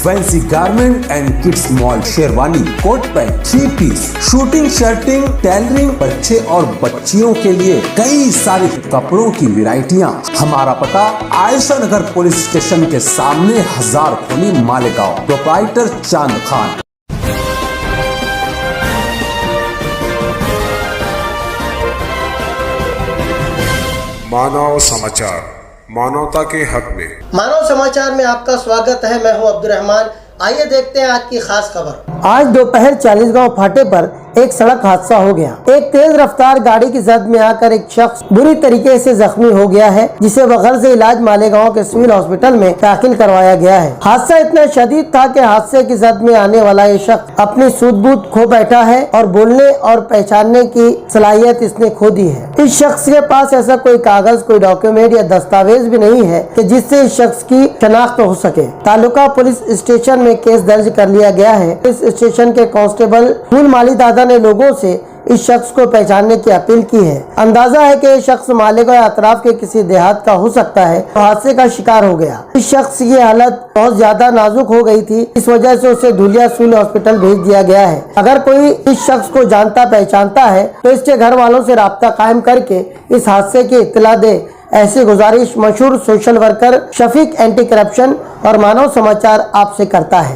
Fancy garment and kids mall, sherwani, coat pant, 3 piece, shooting, shirting, tailoring, बच्चे और बच्चियों के लिए कई सारे कपड़ों की वैरायटियाँ। हमारा पता आयशा नगर पुलिस स्टेशन के सामने, हजार खोली, मालेगांव। प्रोप्राइटर चांद खान। मानव समाचार, मानवता के हक में। मानव समाचार में आपका स्वागत है। मैं हूं अब्दुल रहमान। आइए देखते हैं आज की खास खबर। आज दोपहर चालीसगांव फाटे पर एक सड़क हादसा हो गया। एक तेज रफ्तार गाड़ी की जद में आकर एक शख्स बुरी तरीके से जख्मी हो गया है, जिसे बगल से इलाज मालेगांव के सिविल हॉस्पिटल में दाखिल करवाया गया है। हादसा इतना शदीद था कि हादसे की जद में आने वाला ये शख्स अपनी सूझबूझ खो बैठा है और बोलने और पहचानने की सलाहियत इसने खो दी है। इस शख्स के पास ऐसा कोई कागज, कोई डॉक्यूमेंट या दस्तावेज भी नहीं है कि जिससे इस शख्स की शनाख्त हो सके। तालुका पुलिस स्टेशन में केस दर्ज कर लिया गया है। पुलिस स्टेशन के कांस्टेबल फूल माली दादा ने लोगों से इस शख्स को पहचानने की अपील की है। अंदाजा है कि ये शख्स मालेगांव अतराफ के किसी देहात का हो सकता है, तो हादसे का शिकार हो गया। इस शख्स की हालत बहुत ज्यादा नाजुक हो गई थी, इस वजह से उसे धुलिया सिविल हॉस्पिटल भेज दिया गया है। अगर कोई इस शख्स को जानता पहचानता है तो इसके घर वालों से राब्ता कायम करके इस हादसे की इत्तला दे। ऐसी गुजारिश मशहूर social worker Shafiq anti corruption और मानव समाचार आपसे करता है।